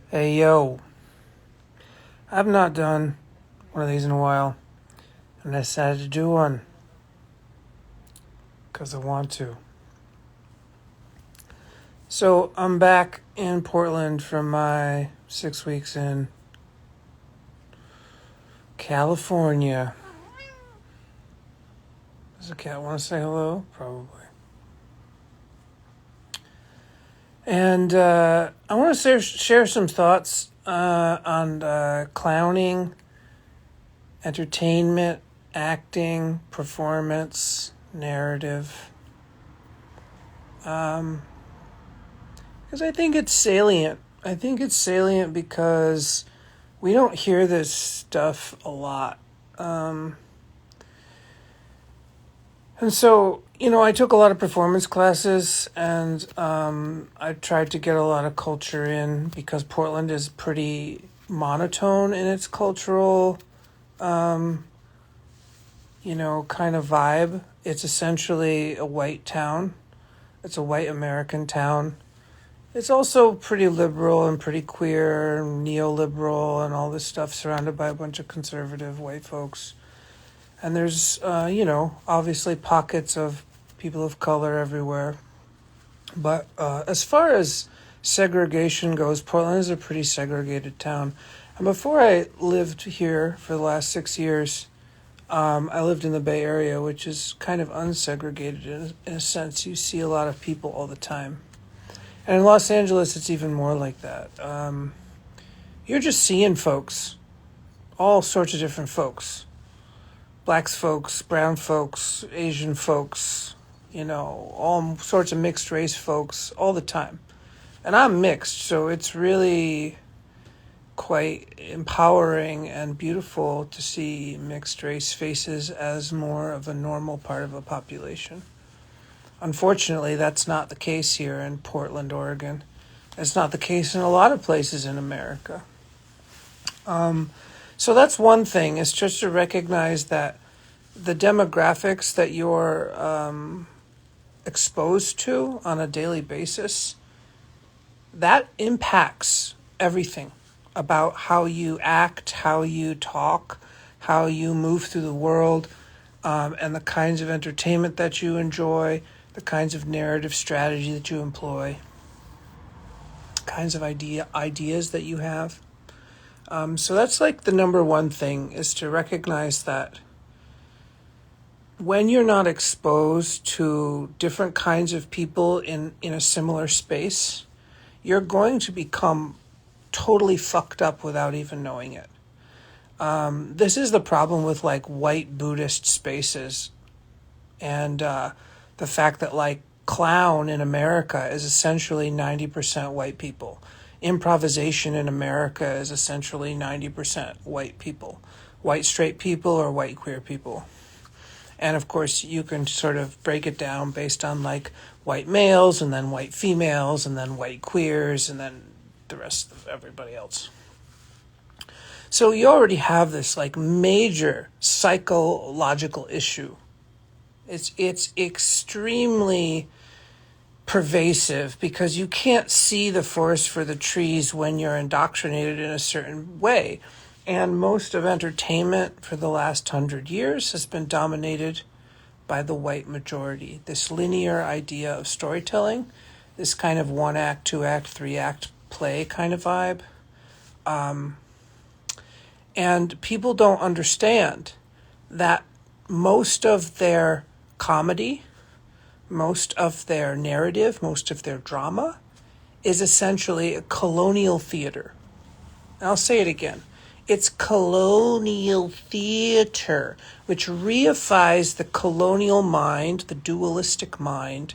Hey yo, I've not done one of these in a while, and I decided to do one because I want to. So I'm back in Portland from my 6 weeks in California. Does the cat want to say hello? Probably. And I want to share some thoughts on clowning, entertainment, acting, performance, narrative. Because I think it's salient. I think it's salient because we don't hear this stuff a lot. And so, I took a lot of performance classes and I tried to get a lot of culture in because Portland is pretty monotone in its cultural, kind of vibe. It's essentially a white town. It's a white American town. It's also pretty liberal and pretty queer, and neoliberal, and all this stuff surrounded by a bunch of conservative white folks. And there's, obviously pockets of people of color everywhere. But as far as segregation goes, Portland is a pretty segregated town. And before I lived here for the last 6 years, I lived in the Bay Area, which is kind of unsegregated in a sense. You see a lot of people all the time. And in Los Angeles, it's even more like that. You're just seeing folks, all sorts of different folks. Blacks folks, brown folks, Asian folks, all sorts of mixed race folks all the time. And I'm mixed, so it's really quite empowering and beautiful to see mixed race faces as more of a normal part of a population. Unfortunately, that's not the case here in Portland, Oregon. It's not the case in a lot of places in America. So that's one thing, is just to recognize that the demographics that you're exposed to on a daily basis, that impacts everything about how you act, how you talk, how you move through the world, and the kinds of entertainment that you enjoy, the kinds of narrative strategy that you employ, kinds of ideas that you have. So that's like the number one thing, is to recognize that when you're not exposed to different kinds of people in a similar space, you're going to become totally fucked up without even knowing it. This is the problem with like white Buddhist spaces, and the fact that like clown in America is essentially 90% white people. Improvisation in America is essentially 90% white people, white straight people or white queer people. And of course, you can sort of break it down based on like white males and then white females and then white queers and then the rest of everybody else. So you already have this like major psychological issue. It's extremely pervasive because you can't see the forest for the trees when you're indoctrinated in a certain way. And most of entertainment for the last 100 years has been dominated by the white majority. This linear idea of storytelling, this kind of 1-act, 2-act, 3-act play kind of vibe. And people don't understand that most of their comedy, most of their narrative, most of their drama is essentially a colonial theater. And I'll say it again. It's colonial theater, which reifies the colonial mind, the dualistic mind,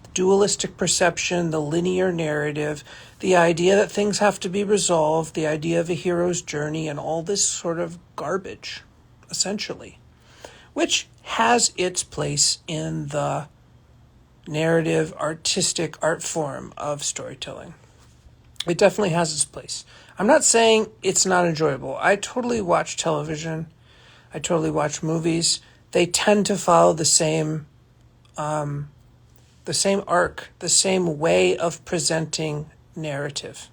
the dualistic perception, the linear narrative, the idea that things have to be resolved, the idea of a hero's journey, and all this sort of garbage, essentially, which has its place in the narrative, artistic art form of storytelling. It definitely has its place. I'm not saying it's not enjoyable. I totally watch television. I totally watch movies. They tend to follow the same arc, the same way of presenting narrative.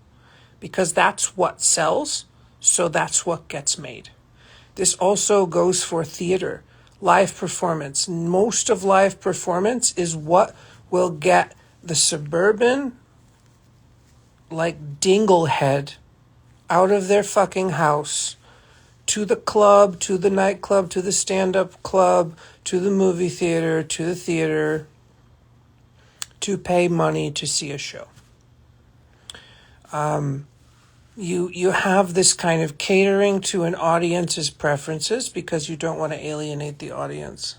because that's what sells, so that's what gets made. This also goes for theater, live performance. Most of live performance is what will get the suburban, like, dinglehead out of their fucking house to the club, to the nightclub, to the stand-up club, to the movie theater, to the theater, to pay money to see a show. You have this kind of catering to an audience's preferences because you don't want to alienate the audience.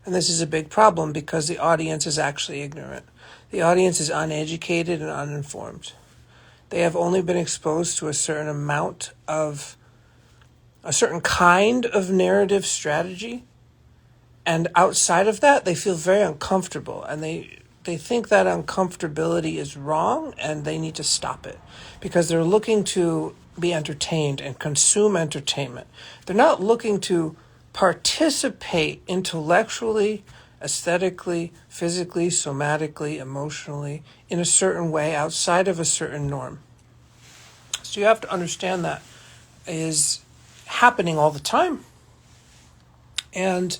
And this is a big problem because the audience is actually ignorant. The audience is uneducated and uninformed. They have only been exposed to a certain kind of narrative strategy. And outside of that, they feel very uncomfortable. And they think that uncomfortability is wrong and they need to stop it because they're looking to be entertained and consume entertainment. They're not looking to participate intellectually, aesthetically, physically, somatically, emotionally, in a certain way outside of a certain norm. So you have to understand that is happening all the time. And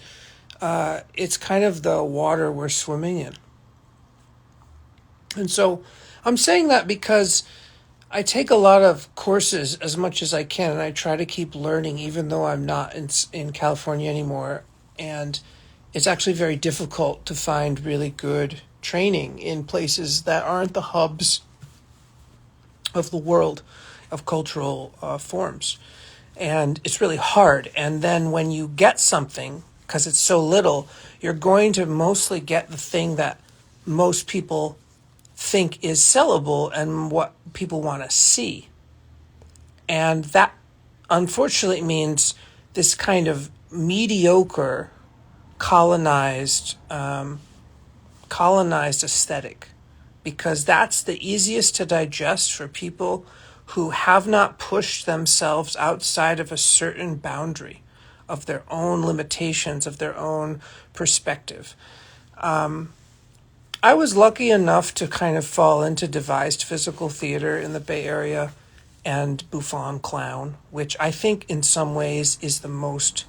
it's kind of the water we're swimming in. And so I'm saying that because I take a lot of courses as much as I can, and I try to keep learning even though I'm not in California anymore. And it's actually very difficult to find really good training in places that aren't the hubs of the world of cultural forms. And it's really hard. And then when you get something, because it's so little, you're going to mostly get the thing that most people think is sellable and what people want to see. And that unfortunately means this kind of mediocre colonized aesthetic, because that's the easiest to digest for people who have not pushed themselves outside of a certain boundary of their own limitations, of their own perspective. I was lucky enough to kind of fall into devised physical theater in the Bay Area and Buffon Clown, which I think in some ways is the most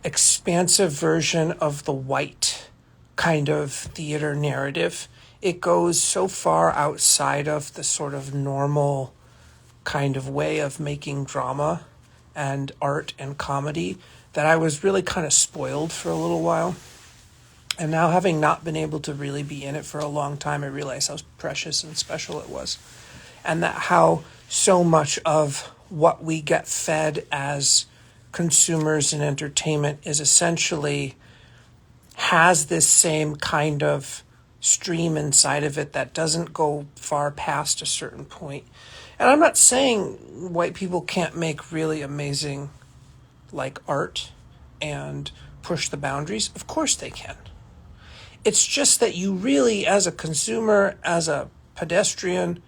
expansive version of the white kind of theater narrative. It goes so far outside of the sort of normal kind of way of making drama and art and comedy that I was really kind of spoiled for a little while. And now, having not been able to really be in it for a long time, I realized how precious and special it was. And that how so much of what we get fed as consumers in entertainment is essentially has this same kind of stream inside of it that doesn't go far past a certain point. And I'm not saying white people can't make really amazing, like, art and push the boundaries. Of course they can. It's just that you really, as a consumer, as a pedestrian,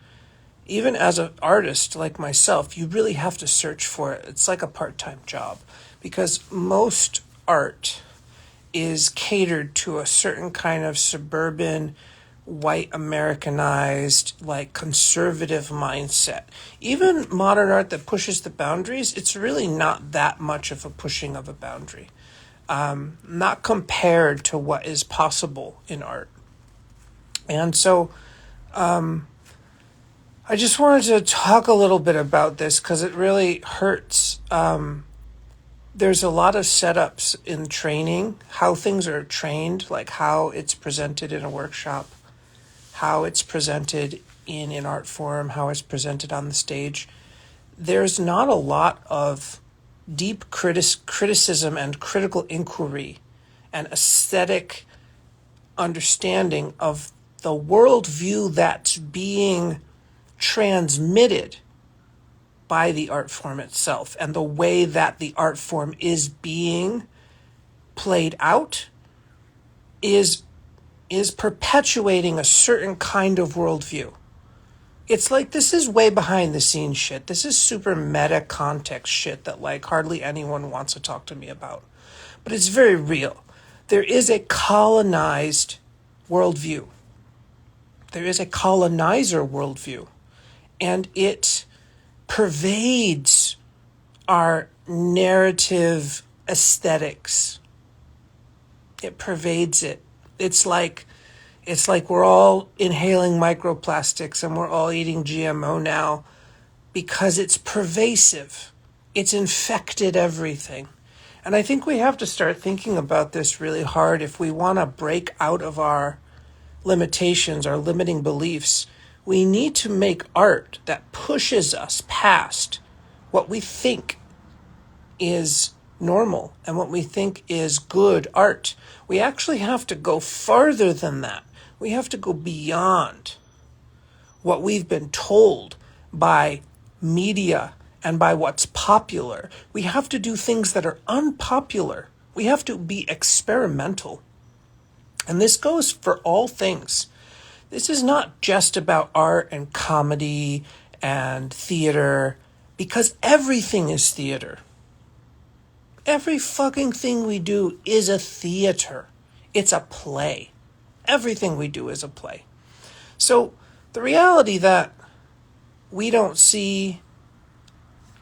even as an artist like myself, you really have to search for it. It's like a part-time job because most art is catered to a certain kind of suburban, white Americanized, like, conservative mindset. Even modern art that pushes the boundaries, it's really not that much of a pushing of a boundary. Not compared to what is possible in art. And so I just wanted to talk a little bit about this because it really hurts. There's a lot of setups in training, how things are trained, like how it's presented in a workshop, how it's presented in an art form, how it's presented on the stage. There's not a lot of deep criticism and critical inquiry and aesthetic understanding of the worldview that's being transmitted by the art form itself and the way that the art form is being played out is perpetuating a certain kind of worldview. It's like, this is way behind the scenes shit. This is super meta context shit that, like, hardly anyone wants to talk to me about. But it's very real. There is a colonized worldview. There is a colonizer worldview. and it pervades our narrative aesthetics. It pervades it. It's like we're all inhaling microplastics and we're all eating GMO now because it's pervasive. It's infected everything. And I think we have to start thinking about this really hard if we want to break out of our limitations, our limiting beliefs. We need to make art that pushes us past what we think is normal and what we think is good art. We actually have to go farther than that. We have to go beyond what we've been told by media and by what's popular. We have to do things that are unpopular. We have to be experimental. And this goes for all things. This is not just about art and comedy and theater, because everything is theater. Every fucking thing we do is a theater. It's a play. Everything we do is a play. So the reality that we don't see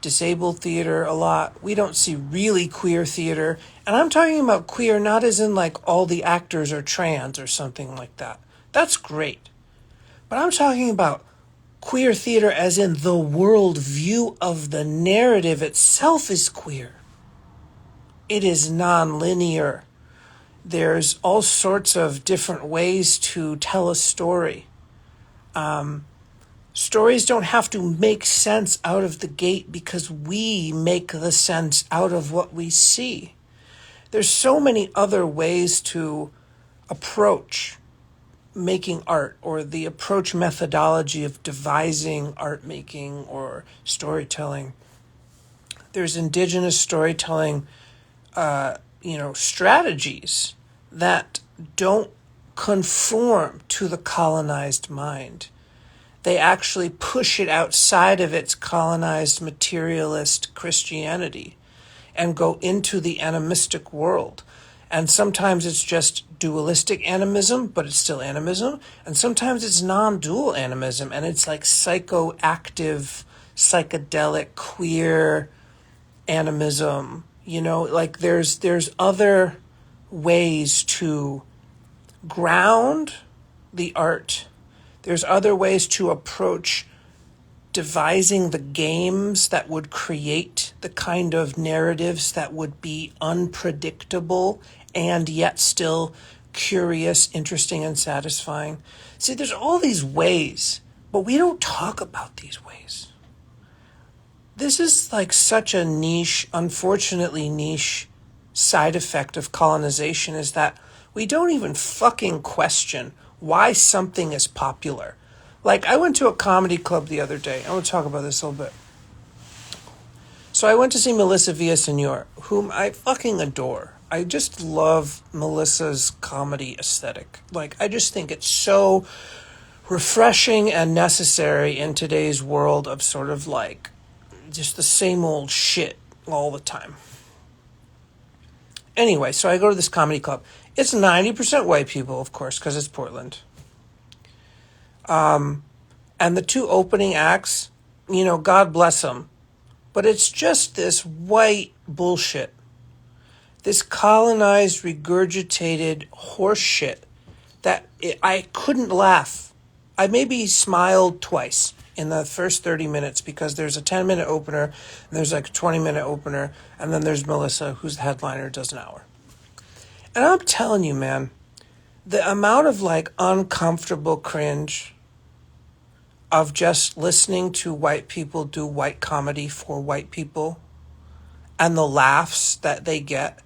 disabled theater a lot, we don't see really queer theater, and I'm talking about queer not as in like all the actors are trans or something like that. That's great. But I'm talking about queer theater as in the world view of the narrative itself is queer. It is non-linear. There's all sorts of different ways to tell a story. Stories don't have to make sense out of the gate because we make the sense out of what we see. There's so many other ways to approach making art, or the approach methodology of devising art making or storytelling. There's indigenous storytelling strategies that don't conform to the colonized mind. They actually push it outside of its colonized materialist Christianity and go into the animistic world. And sometimes it's just dualistic animism, but it's still animism. And sometimes it's non-dual animism, and it's like psychoactive, psychedelic, queer animism. Like there's other ways to ground the art. There's other ways to approach devising the games that would create the kind of narratives that would be unpredictable and yet still curious, interesting, and satisfying. See, there's all these ways, but we don't talk about these ways. This is like such a niche, unfortunately niche, side effect of colonization, is that we don't even fucking question why something is popular. Like, I went to a comedy club the other day. I want to talk about this a little bit. So I went to see Melissa Villaseñor, whom I fucking adore. I just love Melissa's comedy aesthetic. Like, I just think it's so refreshing and necessary in today's world of sort of like just the same old shit all the time. Anyway, so I go to this comedy club. It's 90% white people, of course, because it's Portland. And the two opening acts, God bless them. But it's just this white bullshit. This colonized, regurgitated horse shit that I couldn't laugh. I maybe smiled twice in the first 30 minutes because there's a 10-minute opener, and there's like a 20-minute opener, and then there's Melissa, who's the headliner, does an hour. And I'm telling you, man, the amount of like uncomfortable cringe of just listening to white people do white comedy for white people and the laughs that they get,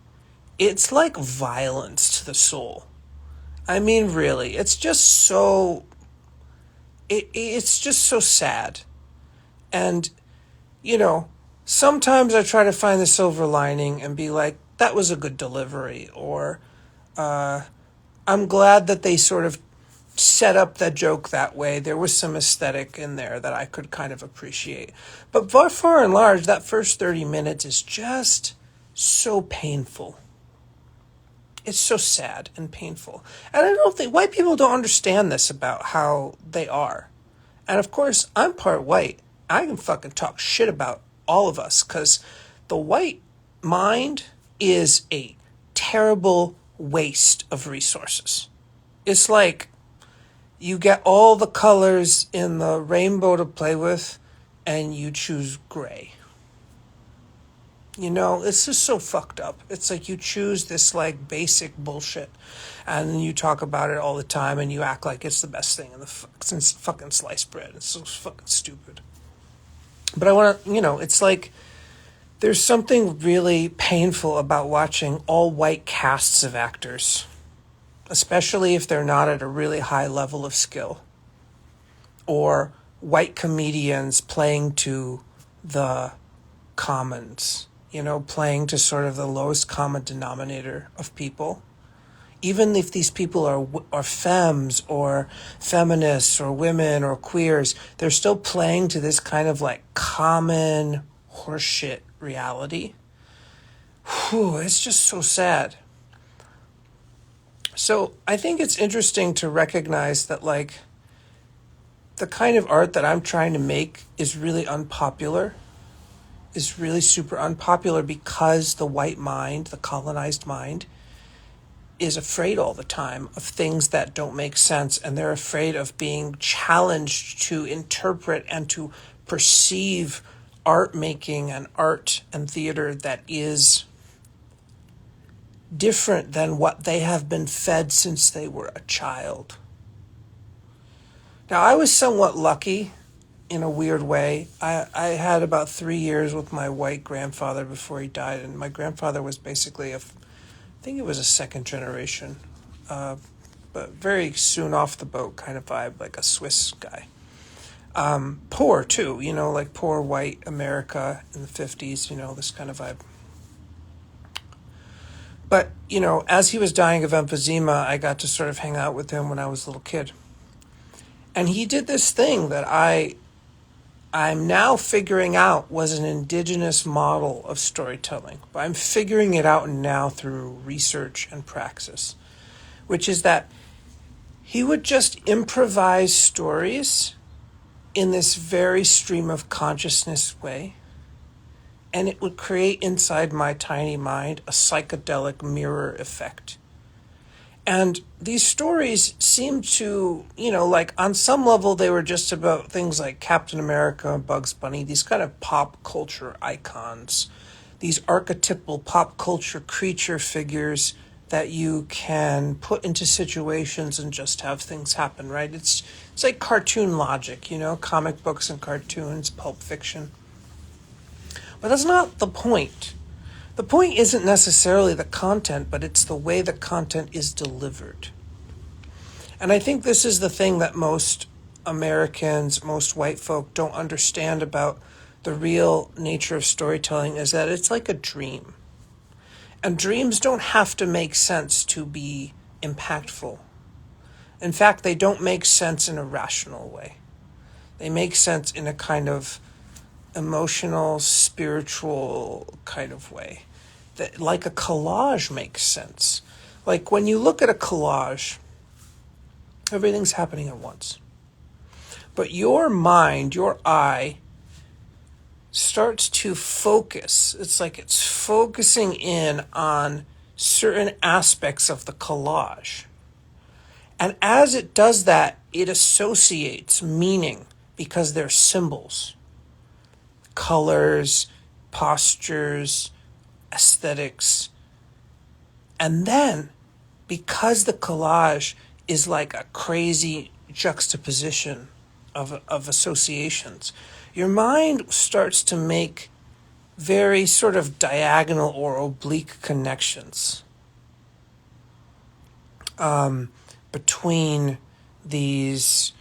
it's like violence to the soul. I mean, really, it's just so, it's just so sad. And, sometimes I try to find the silver lining and be like, that was a good delivery, or I'm glad that they sort of set up that joke that way. There was some aesthetic in there that I could kind of appreciate. But by far and large, that first 30 minutes is just so painful. It's so sad and painful. And I don't think white people don't understand this about how they are. And of course, I'm part white. I can fucking talk shit about all of us because the white mind is a terrible waste of resources. It's like you get all the colors in the rainbow to play with and you choose gray. You know, it's just so fucked up. It's like you choose this like basic bullshit and then you talk about it all the time and you act like it's the best thing in the since fucking sliced bread. It's so fucking stupid. But I want to, it's like there's something really painful about watching all white casts of actors, especially if they're not at a really high level of skill, or white comedians playing to the commons, playing to sort of the lowest common denominator of people. Even if these people are femmes or feminists or women or queers, they're still playing to this kind of like common horseshit reality. Whew, it's just so sad. So I think it's interesting to recognize that like the kind of art that I'm trying to make is really unpopular, is really super unpopular because the white mind, the colonized mind, is afraid all the time of things that don't make sense, and they're afraid of being challenged to interpret and to perceive art making and art and theater that is different than what they have been fed since they were a child. Now, I was somewhat lucky in a weird way. I had about 3 years with my white grandfather before he died, and my grandfather was basically I think it was a second generation, but very soon off the boat kind of vibe, like a Swiss guy. Poor too, like poor white America in the 50s, this kind of vibe. But, as he was dying of emphysema, I got to sort of hang out with him when I was a little kid. And he did this thing that I'm now figuring out was an indigenous model of storytelling. But I'm figuring it out now through research and praxis, which is that he would just improvise stories in this very stream of consciousness way, and it would create inside my tiny mind a psychedelic mirror effect. And these stories seem to, like on some level, they were just about things like Captain America, Bugs Bunny, these kind of pop culture icons, these archetypal pop culture creature figures that you can put into situations and just have things happen, right? It's like cartoon logic, comic books and cartoons, Pulp Fiction. But that's not the point. The point isn't necessarily the content, but it's the way the content is delivered. And I think this is the thing that most Americans, most white folk don't understand about the real nature of storytelling, is that it's like a dream. And dreams don't have to make sense to be impactful. In fact, they don't make sense in a rational way. They make sense in a kind of emotional, spiritual kind of way. That, like a collage makes sense. Like when you look at a collage, everything's happening at once. But your mind, your eye, starts to focus. It's like it's focusing in on certain aspects of the collage. And as it does that, it associates meaning because they're symbols, colors, postures, aesthetics. And then, because the collage is like a crazy juxtaposition of associations, your mind starts to make very sort of diagonal or oblique connections between these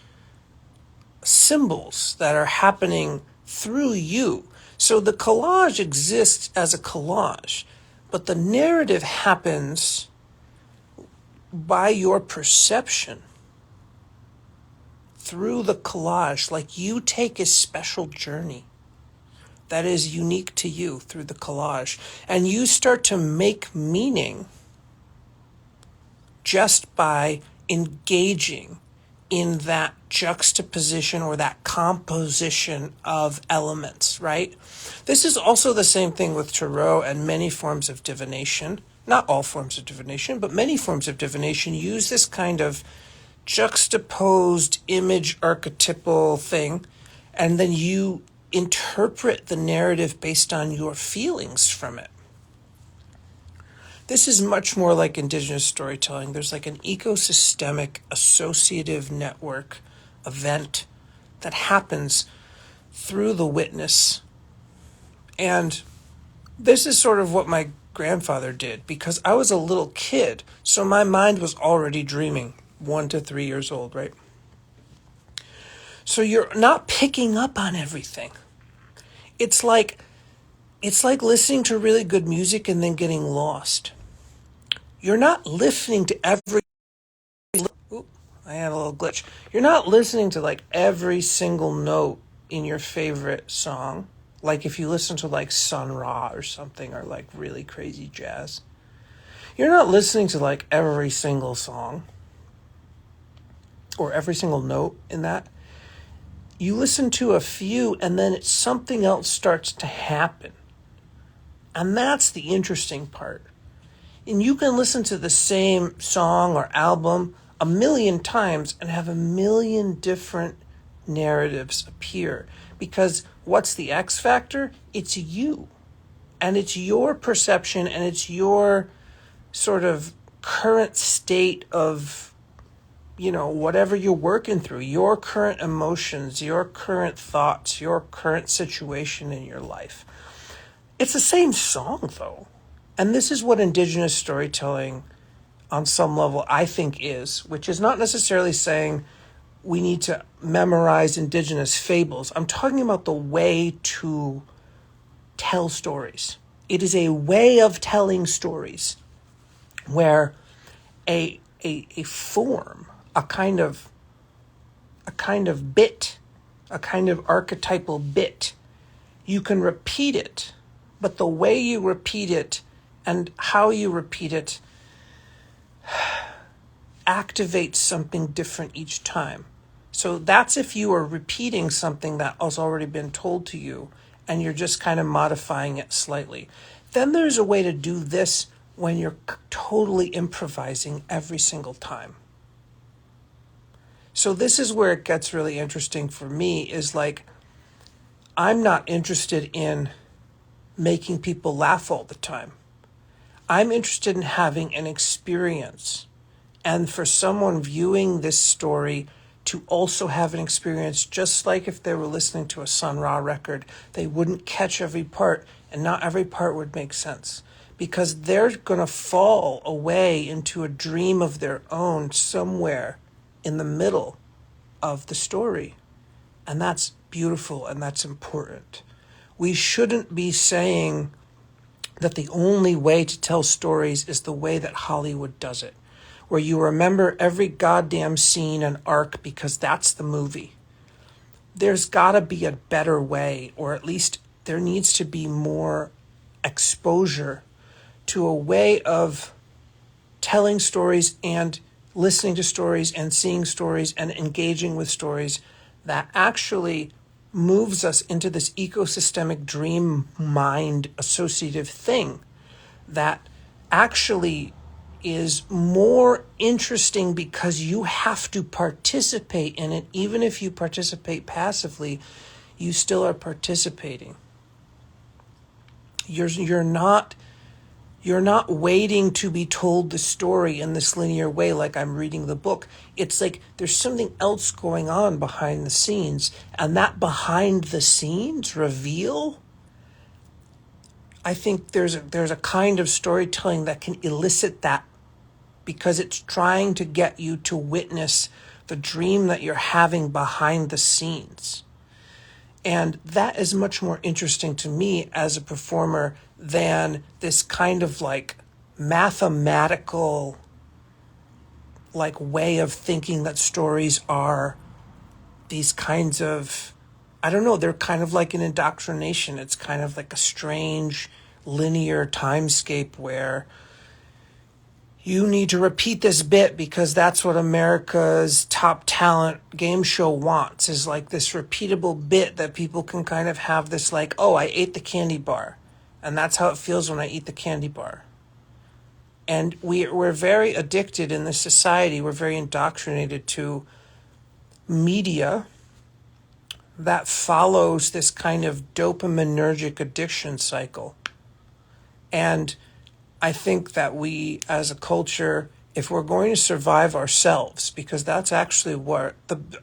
symbols that are happening through you. So the collage exists as a collage, but the narrative happens by your perception through the collage. Like you take a special journey that is unique to you through the collage, and you start to make meaning just by engaging in that juxtaposition or that composition of elements, right? This is also the same thing with tarot and many forms of divination. Not all forms of divination, but many forms of divination use this kind of juxtaposed image archetypal thing, and then you interpret the narrative based on your feelings from it. This is much more like indigenous storytelling. There's like an ecosystemic associative network event that happens through the witness. And this is sort of what my grandfather did, because I was a little kid, so my mind was already dreaming, 1 to 3 years old, right? So you're not picking up on everything. It's like listening to really good music and then getting lost. You're not listening to every... Oop, I had a little glitch. You're not listening to like every single note in your favorite song. Like if you listen to like Sun Ra or something, or like really crazy jazz. You're not listening to like every single song or every single note in that. You listen to a few and then something else starts to happen. And that's the interesting part. And you can listen to the same song or album a million times and have a million different narratives appear. Because what's the X factor? It's you. And it's your perception, and it's your sort of current state of, whatever you're working through, your current emotions, your current thoughts, your current situation in your life. It's the same song, though. And this is what indigenous storytelling, on some level, I think is, which is not necessarily saying we need to memorize indigenous fables. I'm talking about the way to tell stories. It is a way of telling stories where a form, a kind of bit, a kind of archetypal bit, you can repeat it, but the way you repeat it and how you repeat it activates something different each time. So that's if you are repeating something that has already been told to you and you're just kind of modifying it slightly. Then there's a way to do this when you're totally improvising every single time. So this is where it gets really interesting for me, is like, I'm not interested in making people laugh all the time. I'm interested in having an experience. And for someone viewing this story to also have an experience, just like if they were listening to a Sun Ra record, they wouldn't catch every part, and not every part would make sense. Because they're going to fall away into a dream of their own somewhere in the middle of the story. And that's beautiful, and that's important. We shouldn't be saying that the only way to tell stories is the way that Hollywood does it, where you remember every goddamn scene and arc because that's the movie. There's got to be a better way, or at least there needs to be more exposure to a way of telling stories and listening to stories and seeing stories and engaging with stories that actually moves us into this ecosystemic dream mind associative thing that actually is more interesting because you have to participate in it. Even if you participate passively, you still are participating. You're not waiting to be told the story in this linear way like I'm reading the book. It's like there's something else going on behind the scenes, and that behind the scenes reveal, I think there's a kind of storytelling that can elicit that, because it's trying to get you to witness the dream that you're having behind the scenes. And that is much more interesting to me as a performer than this kind of like mathematical like way of thinking that stories are these kinds of, I don't know, they're kind of like an indoctrination. It's kind of like a strange linear timescape where you need to repeat this bit because that's what America's top talent game show wants, is like this repeatable bit that people can kind of have this like, oh, I ate the candy bar. And that's how it feels when I eat the candy bar. And we're very addicted in this society. We're very indoctrinated to media that follows this kind of dopaminergic addiction cycle. And I think that we, as a culture, if we're going to survive ourselves, because that's actually what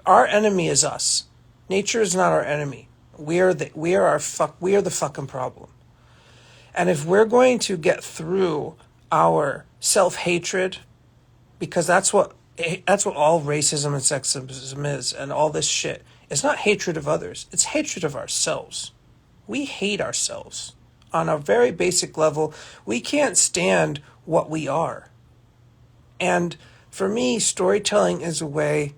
our enemy is us. Nature is not our enemy. We are the fucking problem. And if we're going to get through our self-hatred, because that's what all racism and sexism is, and all this shit. It's not hatred of others. It's hatred of ourselves. We hate ourselves. On a very basic level, we can't stand what we are. And for me, storytelling is a way,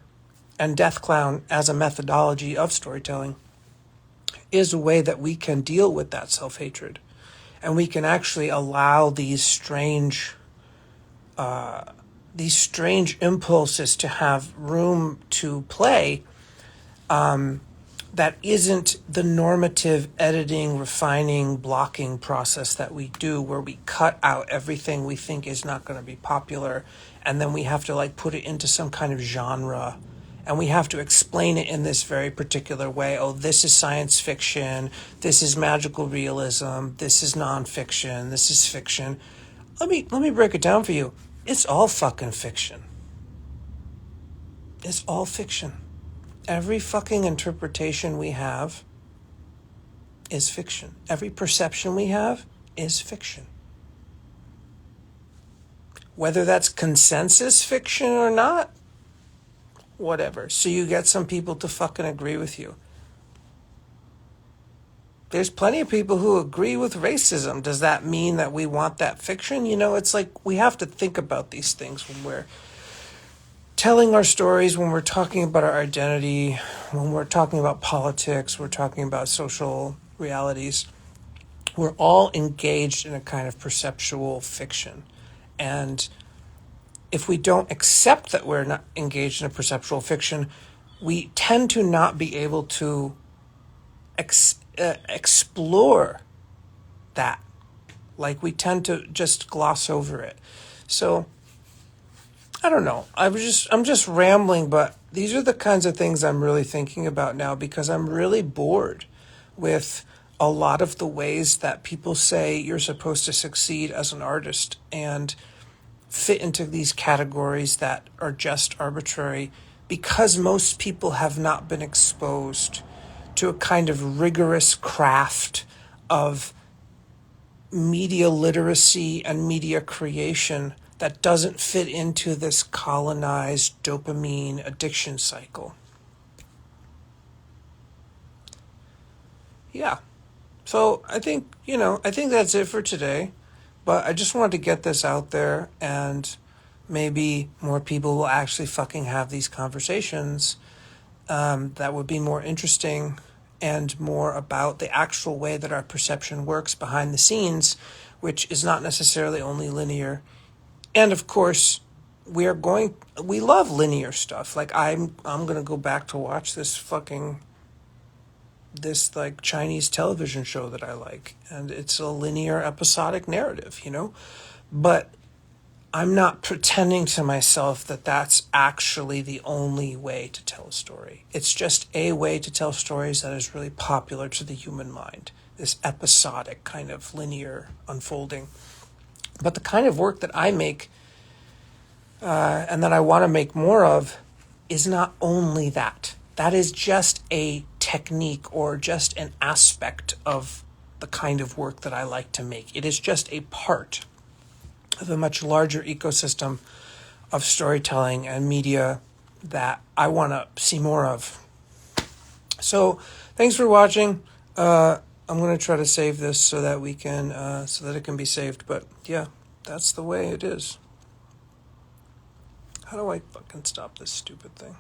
and Death Clown as a methodology of storytelling, is a way that we can deal with that self-hatred. And we can actually allow these strange impulses to have room to play, that isn't the normative editing, refining, blocking process that we do, where we cut out everything we think is not going to be popular, and then we have to like put it into some kind of genre, and we have to explain it in this very particular way. Oh, this is science fiction, this is magical realism, this is nonfiction, this is fiction. Let me break it down for you. It's all fucking fiction. It's all fiction. Every fucking interpretation we have is fiction. Every perception we have is fiction. Whether that's consensus fiction or not, whatever. So you get some people to fucking agree with you. There's plenty of people who agree with racism. Does that mean that we want that fiction? You know, it's like we have to think about these things when we're telling our stories, when we're talking about our identity, when we're talking about politics, we're talking about social realities. We're all engaged in a kind of perceptual fiction. And if we don't accept that we're not engaged in a perceptual fiction, we tend to not be able to explore that. Like, we tend to just gloss over it. So I don't know. I'm just rambling, but these are the kinds of things I'm really thinking about now, because I'm really bored with a lot of the ways that people say you're supposed to succeed as an artist and fit into these categories that are just arbitrary, because most people have not been exposed to a kind of rigorous craft of media literacy and media creation that doesn't fit into this colonized dopamine addiction cycle. Yeah. So I think that's it for today. But I just wanted to get this out there, and maybe more people will actually fucking have these conversations that would be more interesting and more about the actual way that our perception works behind the scenes, which is not necessarily only linear. And of course, we love linear stuff. Like I'm going to go back to watch this like Chinese television show that I like, and it's a linear episodic narrative, but I'm not pretending to myself that that's actually the only way to tell a story. It's just a way to tell stories that is really popular to the human mind, this episodic kind of linear unfolding. But the kind of work that I make and that I want to make more of is not only that. That is just a technique or just an aspect of the kind of work that I like to make. It is just a part of a much larger ecosystem of storytelling and media that I want to see more of. So thanks for watching. I'm going to try to save this so that it can be saved. But yeah, that's the way it is. How do I fucking stop this stupid thing?